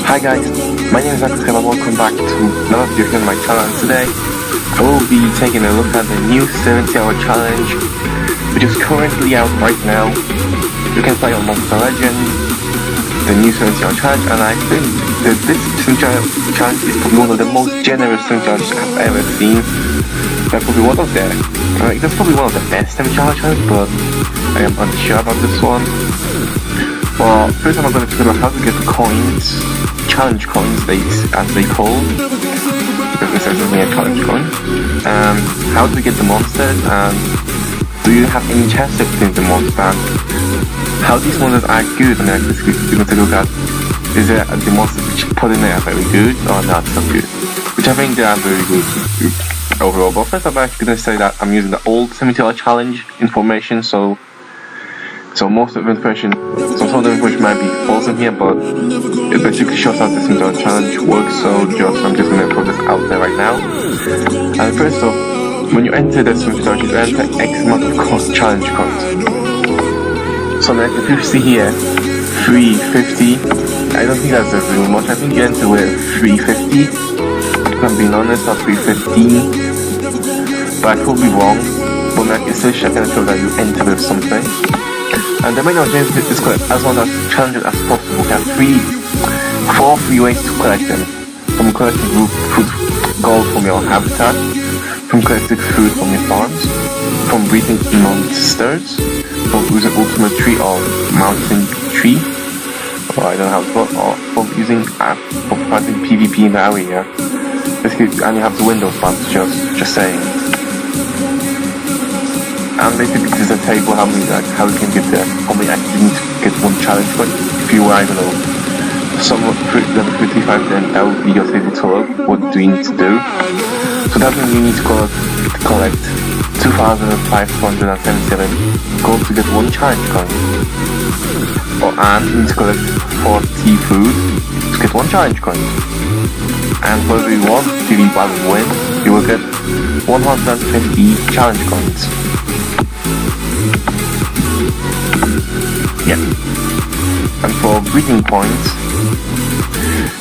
Hi guys, my name is Alex and welcome back to another video here on my channel. And today I will be taking a look at the new 70-hour challenge which is currently out right now. You can play on Monster Legends, the new 70-hour challenge, and I think that this 70-hour challenge is probably one of the most generous 70-hour challenges I've ever seen. That's probably one of that's probably one of the best 70-hour challenges, but I am unsure about this one. Well, first I'm going to talk about how to get the coins, challenge coins as they call, because this is a challenge coin, and how to get the monsters, and do you have any chance of getting the monster, and how these monsters are good. And I'm just going to look at, is it the monsters which put in there are very good or not so good, which I think they are very good overall. But first I'm actually going to say that I'm using the old 70-hour challenge information, so most of the information, some of the information might be false in here, but it basically shows how this 70-hour challenge works. So I'm just going to put this out there right now. And first off, when you enter the 70-hour, you enter X amount of challenge coins. So like if you see here, 350, I don't think that's very much. I think you enter with 350. If I'm being honest, not 315, but I could be wrong. But like it's still going to show that you enter with something. And the main objective is collect as much challenges as possible. You have four free ways to collect them. From collecting food gold from your habitat, from collecting food from your farms, from breeding monsters, from using ultimate tree or mountain tree, or I don't know how to call it, or from using for fighting PvP in the area. Basically, and you have the window farms, just saying. And basically this is a table how you can get there, how many actually need to get one challenge point. If you were, I don't know, level 55, then that would be your table total. What do you need to do? So that means you need to collect 2,577 gold to get one challenge coin. And you need to collect 40 food to get one challenge coin. And for every one PvP battle win, you will get 150 challenge coins. Yeah. And for breeding points,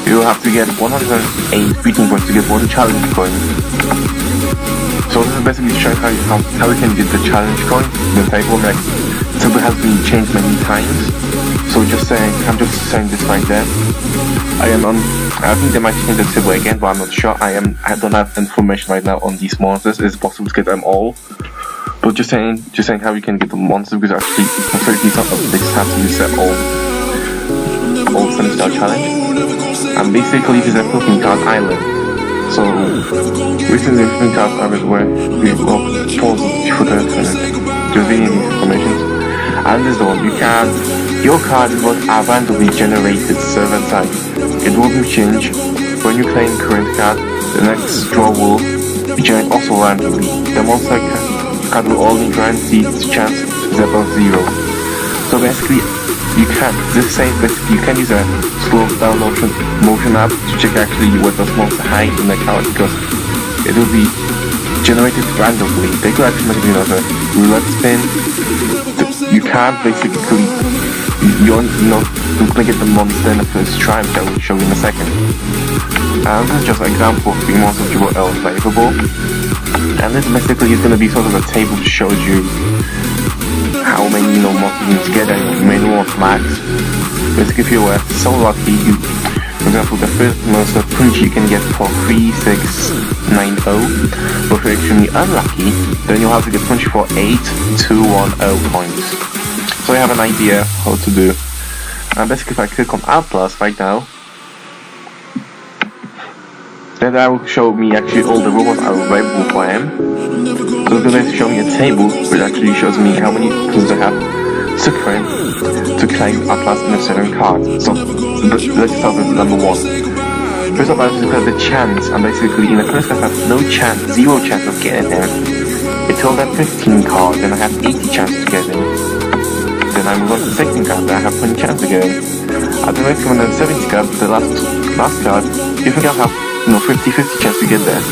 you will have to get 108 breeding points to get one challenge coin. So this is basically showing how you can get the challenge coin. The table has been changed many times. So I'm just saying this right there. I think they might change the table again, but I'm not sure. I don't have information right now on these monsters. It's possible to get them all. But just saying how you can get the monster, because actually completely some of this has to use that old 7-star challenge. And basically this is a Pokemon Card Island. So recently Pokemon Card Island where we will pause for the revealing these information. And this is the one your card is what are randomly generated server side. It will be changed when you claim current card. The next draw will be generated also randomly. The monster card will only guarantee its chance is above 0. So basically, you can use a slow down motion app to check actually what does monster hide in the card, because it will be generated randomly. They could actually make a roulette spin. You can't basically you're not going to get the monster in the first try, which I will show you in a second. And this is just an example of the monsters which were available. And this basically is going to be sort of a table that shows you how many monsters you need to get, and minimum of max. Basically, if you were so lucky, for example, the first monster punch you can get for 3690, but if you're extremely unlucky, then you'll have to get punchy for 8210 points. So you have an idea how to do. And basically, if I click on R+ right now, then that will show me actually all the robots are available for him. So it's going to show me a table which actually shows me how many tools I have to claim R+ in a certain card. So let's start with number 1. First of all, I have to look at the chance, and basically in the first card I have no chance, 0 chance of getting him. Until that 15 card, then I have 80 chance to get him. Then I move on to the second card, I have 20 chance to get him. At the next one, the 70 card, the last card, you think I'll have 50-50 chance to get there.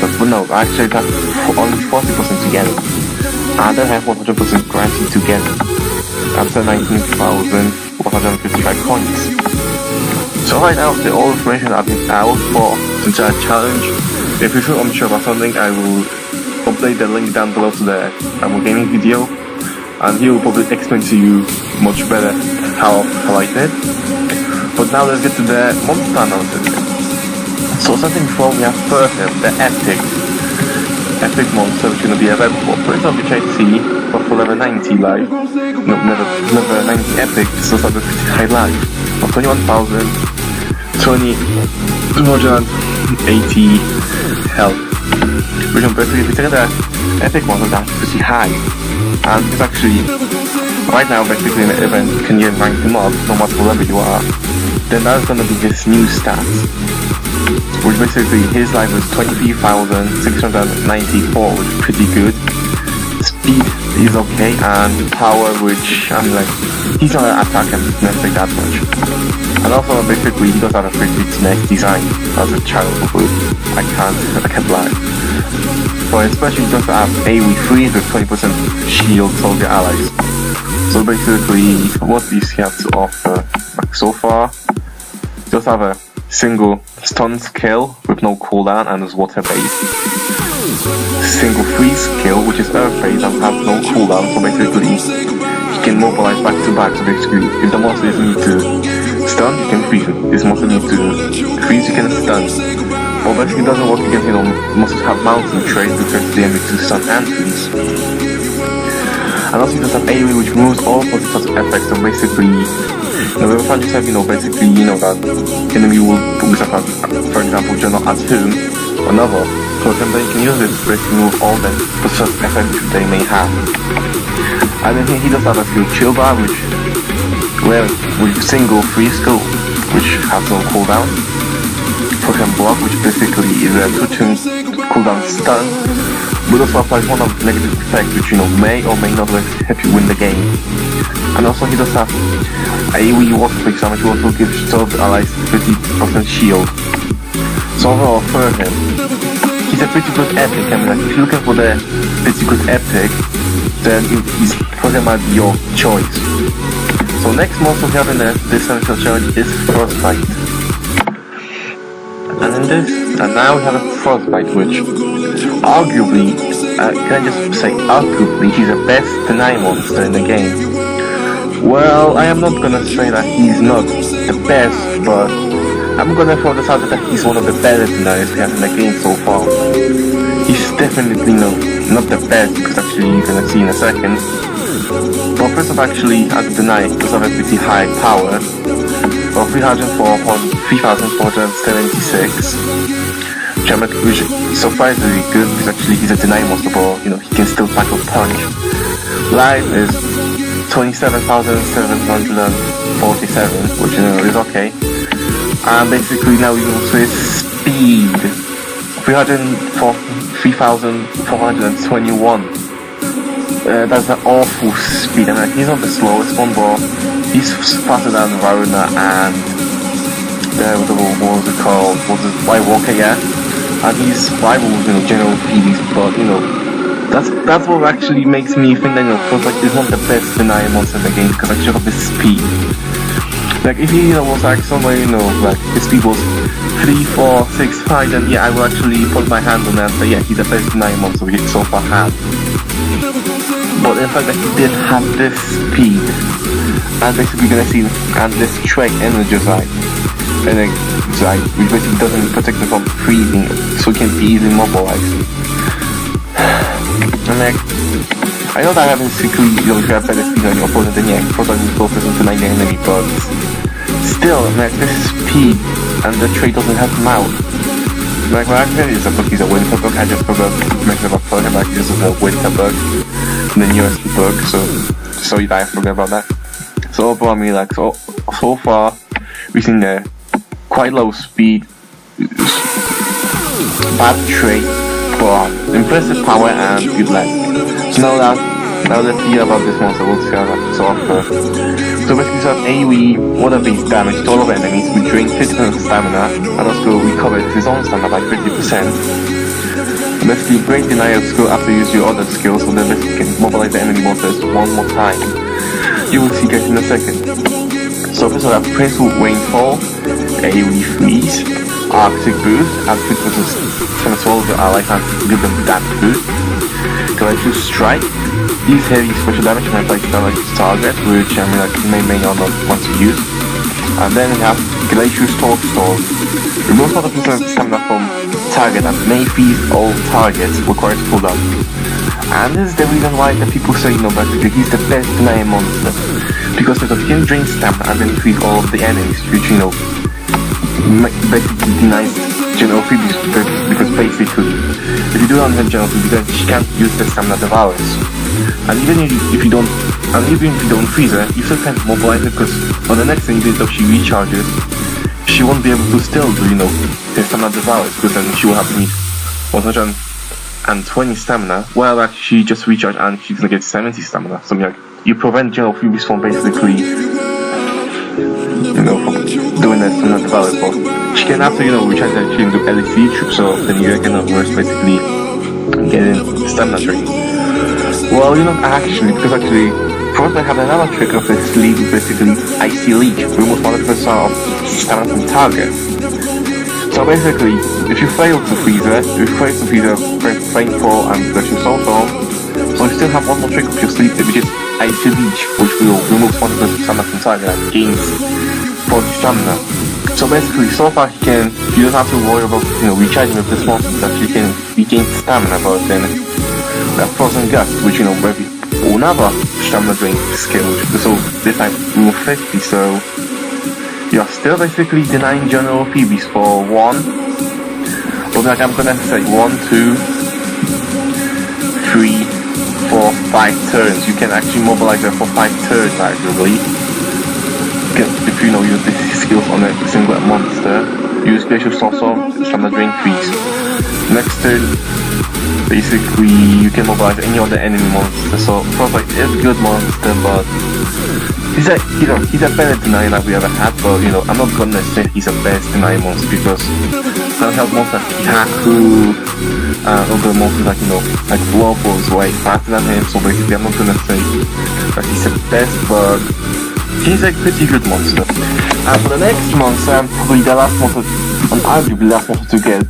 But no, actually I have only 40% to get it. And I have 100% guarantee to get it. That's 19,155 coins. So right now, the all information I've been out for the challenge. If you're still unsure about something, I will update the link down below to the gaming video, and he will probably explain to you much better how I did. But now let's get to the monster analysis. So something before we have first the epic monster which is going to be available. First off, which I see for level 90 live. No, level 90 epic, so it's a pretty high live. For 21,000, 280 health. Which I'm basically consider the epic monster that's pretty high. And it's actually, right now basically in the event, can you rank him up no matter what level you are. Then that's going to be this new stats. Which basically his life was 23,694, which is pretty good. Speed is okay, and power, which I'm like, he's not an attack and mistake that much. And also basically he does have a pretty nice design as a childhood. I can't lie. But especially he does have AoE freeze with 20% shield to all your allies. So basically what these have to offer, like so far, he does have a single stun skill with no cooldown and is water based. Single freeze skill which is earth based and has no cooldown, so basically he can mobilize back to back. So basically if the monster doesn't need to stun, you can freeze it. If this monster needs to freeze, you can stun. But basically it doesn't work against, monsters have mountain traits because they are to stun and freeze. And also he does have AoE which removes all sorts of effects, so basically every time you have, basically, that enemy will, for example, you're not at home, another, so then you can use it to basically remove all the effects they may have. And then he does have a skill chill bar, with single free skill, which has no cooldown. Program block, which basically is a 2-turn cooldown stun, but also applies one of the negative effects, which may or may not help you win the game. And also he does have AoE water breaks, which also gives all the allies 50% shield. So overall for him, he's a pretty good epic. I mean, like, if you're looking for the pretty good epic, then he's probably might be your choice. So next monster we have in this central challenge is Frostbite. And now we have a Frostbite, which arguably, can I just say arguably, he's the best deny monster in the game. Well, I am not gonna say that he's not the best, but I'm gonna throw this out that he's one of the better deniers we have in the game so far. He's definitely not the best, because actually you're gonna see in a second. But first of actually, as a deny, he does have a pretty high power. For 3,476, which is surprisingly good, because actually he's a deny monster, but he can still tackle punch. Life is 27,747, which is okay. And basically now we go to his speed, 3,421. That's an awful speed. I mean, he's not the slowest one, but he's faster than Varuna and what was it called? White Walker, yeah. And he's rivals, general PDs, but that's what actually makes me think that Frostbite is one of the best denier monsters in the game, because actually of his speed. Like if he was like somewhere, like his speed was 3, 4, 6, 5, then yeah, I will actually put my hand on that and say yeah, he's the best denier monster we so far had. But in fact that he did have this speed, and basically you're gonna see and this trait energized, which basically doesn't protect him from freezing, so he can be easily mobilized. And like, I know that having secretly, if you have better speed on your opponent, then yeah, probably focus on denying the enemy, but still, like, this speed and the trait doesn't help him out. Like, when I actually use a book, he's a winter book, I just forgot to mention about Florida, like, this is a winter book, the newest book, so I forgot about that. So overall, I mean, like, so far, we've seen the quite low speed, bad trait, but impressive power and good luck. So now let's see about this monster, we'll see how that to offer. So basically, so AoE, water-based damage to all of enemies, we drain 50% of stamina, and also recover his own stamina by 50%. Basically, break denial skill after you use your other skills, so then basically you can mobilize the enemy monsters one more time. You will see guys in a second. So first of all, Prince Rainfall, a AoE freeze, Arctic boost. Arctic boost is kind of swallow, I like to give them that boost. Glacial strike. These heavy special damage when like target, which I mean like may or not want to use. And then we have Glacial Storm. Remove all the percent stamina from target and may freeze all targets, requires cooldown. And this is the reason why the people say, basically he's the best denying monster. Because he can drain stamina and then freeze all of the enemies, which, basically denies general freebies, because basically, if you do not have general freebies, then she can't use the stamina devours. And even if you don't freeze her, you still can't mobilize her, because on the next thing, even though she recharges, she won't be able to still do, the stamina devours, because then she will have to need 120 stamina, while actually she just recharge and she's gonna get 70 stamina. So like, you prevent general freebies from basically, from doing that stamina devours. But she can after, recharge that she can do LC troops, so then you can reverse basically getting stamina drain. Well, because first I have another trick of this lead, basically Icy Leech, remove 100% of stamina from target. So basically, if you fail to freeze her, press Rainfall and Glacial Storm, so you still have one more trick of your sleep, which is Icy Leech, which will remove 100% stamina from target and gains 40 stamina. So basically, so far you don't have to worry about, recharging with this monster, that you can regain stamina, but then that Frozen Gust, which, maybe another stamina drain skill, so this time remove 50, so you're still basically denying general freebies for 1, but like I'm gonna say 1, 2, 3, 4, 5 turns. You can actually mobilize her for 5 turns arguably. If use these skills on a single monster, use Glacial Storm, stamina drain freeze. Next turn, basically you can mobilize any other enemy monster. So Frostbite is a good monster, but he's a better denier that we ever had, but I'm not gonna say he's the best denier monster, because some help monsters like Haku, other monsters like Blowful is way faster than him, so basically I'm not gonna say that he's the best, but he's a pretty good monster. And for the next monster, probably the last monster, and arguably the last monster to get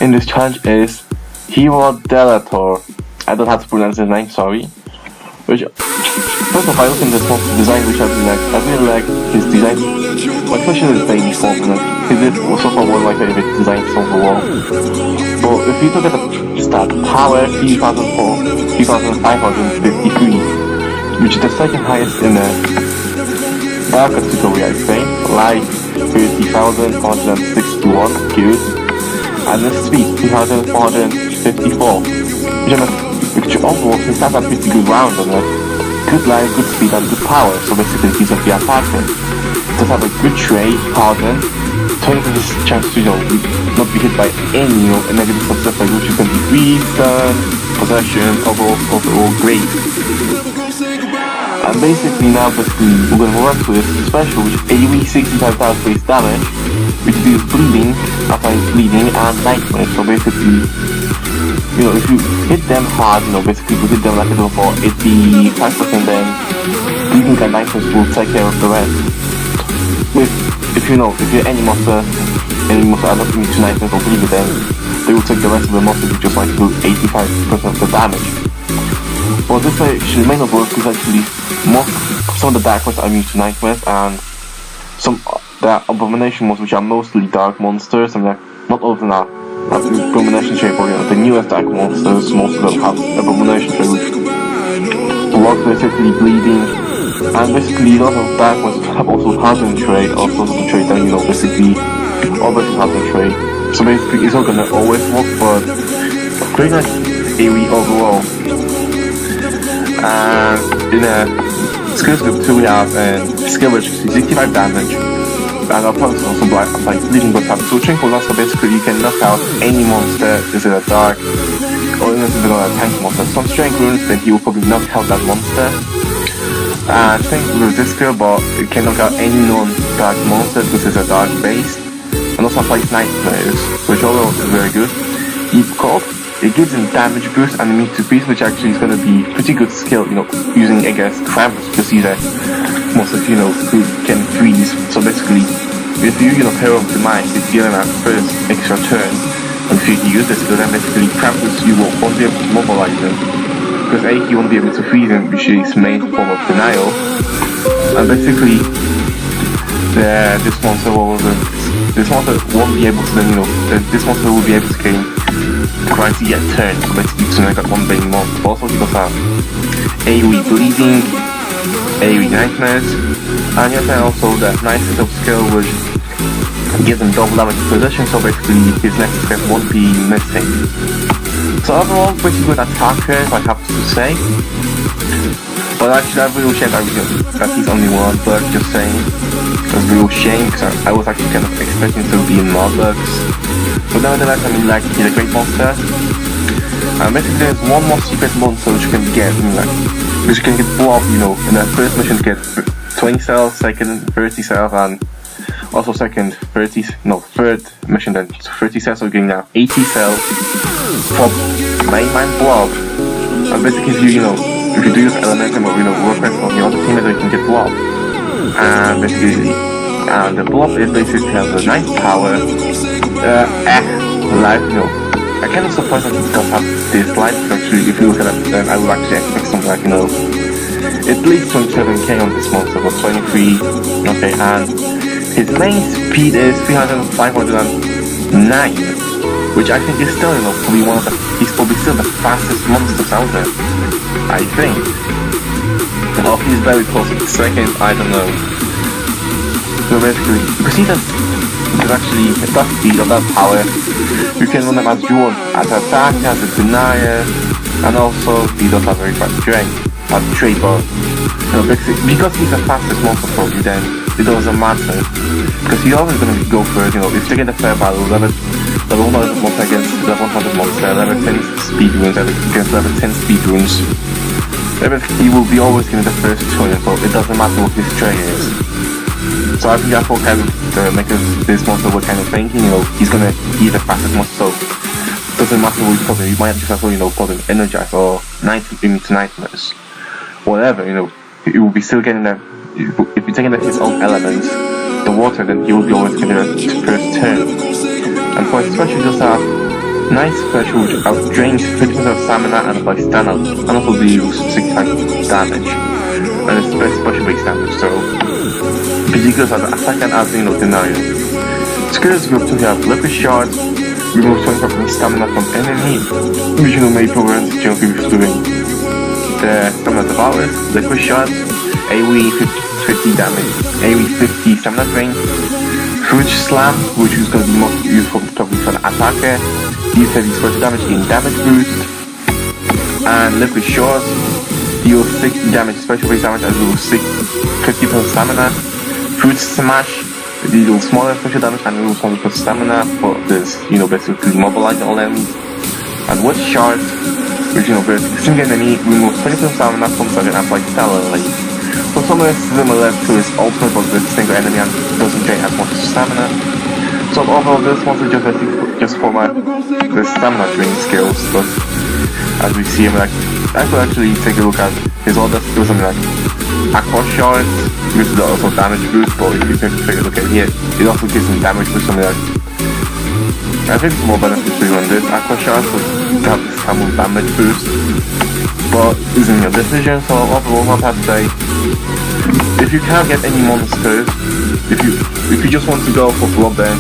in this challenge is Hero Delator. I don't have to pronounce his name, sorry. Which, first of all, I look in this monster design, which I really like his design. My question is baby form, he did so far one of my favorite designs overall. But if you look at the stat, power 3,553, which is the second highest in the Dark category, I think. Light 30,461, good. And the speed 3,454. Which overall his stats are pretty good round on it. Good life, good speed and good power, so basically he's a free attacker. Does have a good trade, harden, 20% chance to not be hit by any negative success, which is going to be free, stun, possession, overall great. And basically now we're going to work with special, which AoE 65,000 base damage, which deals bleeding, after bleeding, and nightmare. So basically, if you hit them hard, basically you hit them like a little for 85%, then bleeding and nightmares will take care of the rest. If you're any monster are not immune to nightmares or bleeding, then they will take the rest of the monster, which just like do 85% of the damage. But this actually may not work, because actually some of the dark ones are immune to nightmares, and there are abomination ones which are mostly dark monsters, and not all of them are abomination shape, or the newest dark monsters, most of them have abomination shape, which work basically bleeding, and basically a lot of dark ones have also hardened trade, also the trade that basically always hardened trade. So basically it's not gonna always work, but pretty nice AoE overall. And in a skill group 2 we have skill which is 65 damage, and our opponents also apply bleeding but have 2 trinkle, so basically you can knock out any monster, is it a dark, or even if it's a tank monster. Some strength runes, then he will probably knock out that monster. I think with this skill, but you can knock out any non-dark monster because it's a dark base, and also applies nightmares, which overall is very good. Deep Cold, it gives him damage boost and immune to freeze, which actually is going to be pretty good skill, using, I guess, Krampus, because he's a monster, who can freeze. So basically, if you pair up the mice, it's given that first extra turn. And if you use this skill, then basically Krampus, you won't be able to mobilize him. Because A, you won't be able to freeze him, which is his main form of denial. And basically, this monster won't be able to then, this monster will be able to gain currency at turn, so basically to make that one being more. Also, he does have AoE bleeding, AoE nightmares, and you have also the nice setup skill which gives him double damage position, so basically his next step won't be missing. So overall, pretty good attacker, I have to say. But actually, I really shame that he's only one bug, just saying. It was a real shame, because I was actually kind of expecting to be more bugs. But nevertheless, I mean, like, he's a great monster. And basically, there's one more secret monster which you can get, which you can get blob, in the first mission to get 20 cells, second 30 cells, and also third mission then 30 cells, so you're getting now 80 cells from mainline blob. And basically, if you do use elementum or workers on your other teammates, you can get blob. And basically, the blob is basically has a nice power. Life, I kind of surprised that it does have this life. Actually, if you look at it, then I would actually expect something like at least 27k on this monster, but 23. Okay, and his main speed is 509, which I think is still, probably he's probably still the fastest monsters out there, I think. Or he's very close to the second, I don't know. So basically, because he does actually that speed or that power, you can run him as you want, as an attack, as a denier, and also he does have very fast strength, as a trade, but because he's the fastest monster probably, then it doesn't matter, because he's always going to go first. If they get a fair battle, level 100 monster against level 100 monster, level 10 speed runes against level 10 speed runes, he will be always getting the first turn, so it doesn't matter what his trade is. So I think that's what kind of makes this monster we're kind of thinking, he's the fastest monster, so it doesn't matter what you put him, you might just have to, put him energized or into nightmares, whatever, he will be still getting that. If you're taking his own elements, the water, then he will be always getting the first turn. And for his special, he does have nice special which outdrains 50% of stamina and by stamina, and also deals 65 damage. And it's very special base damage, so because he goes as an attack and as denial. Skills group 2 have liquid shards, remove 20% stamina from enemy, which may prevent jumping doing the stamina devours, liquid shards, AoE 50 damage, AoE 50 stamina drain, fruit slam, which is going to be most useful probably for the attacker, deals heavy special damage, gain damage boost, and liquid shards, deals 60 damage, special base damage, as well as 50% stamina. Fruit smash, deals smaller special damage and removes 100% stamina for this, basically mobilizing all enemies. And wood shards, which basically single enemy removes 20% stamina from target and applies challange. So somewhere similar to his ultimate, but with single enemy and doesn't drain as much stamina. So overall, this monster just for the stamina drain skills, but as we see him, I could actually take a look at his other skills, Aqua Shard, which is also damage boost, but if you take a look at here, it also gives him damage boost, I think it's more beneficial on this Aqua Shard, so you have this kind of damage boost, but it's in your decision. So overall, I have to say, if you can't get any monsters, if you just want to go for blob, then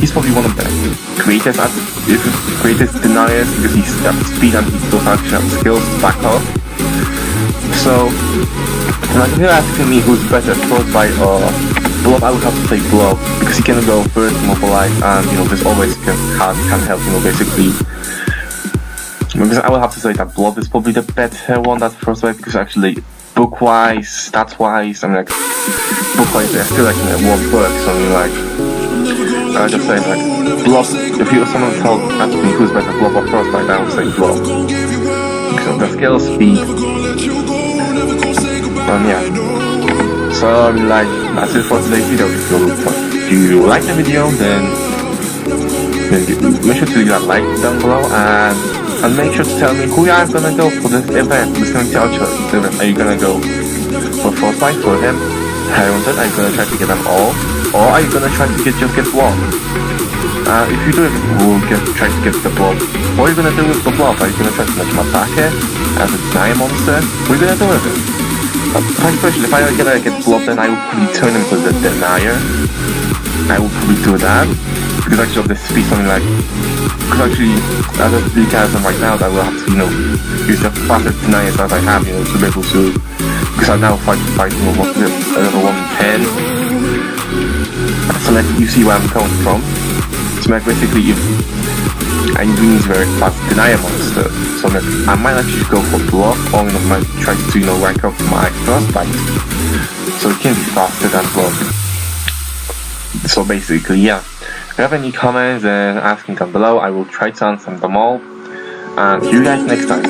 he's probably one of the greatest deniers, because he's got speed and he does actually have skills to back up. So, if you're asking me who's better, Frostbite or Blob, I would have to say Blob, because he can go first, mobilize, and this always can help, basically. Because I would have to say that Blob is probably the better one than Frostbite, because actually, book-wise, stats-wise, book-wise, they're still one book, so I just say Blob, if someone asked me who's better, Blob or Frostbite, I would say Blob. Because of the skill, speed, yeah. So that's it for today's video. If you like the video, then make sure to leave that like down below, and make sure to tell me who you are gonna go for this event, this event. Are you gonna go for Frostbite, for him, Hyron? Are you gonna try to get them all? Or are you gonna try to just get blob? If you do it, we'll try to get the blob. What are you gonna do with the blob? Are you gonna try to make him attack it as a denier monster? What are you gonna do with it? Especially if I get blob, then I will probably turn him to the denier. I will probably do that. Because actually of this speed something like... Because actually, as a mechanism right now, I will have to, use the fastest deniers that I have, to be able to... Because I now fight level 110. So like, you see where I'm coming from. So like, basically, if I need a very fast denier monster, so like, I might actually go for block, or I might try to, rank up my first bite. So it can be faster than block. So basically, yeah. If you have any comments, then ask them down below. I will try to answer them all. And see you guys next time.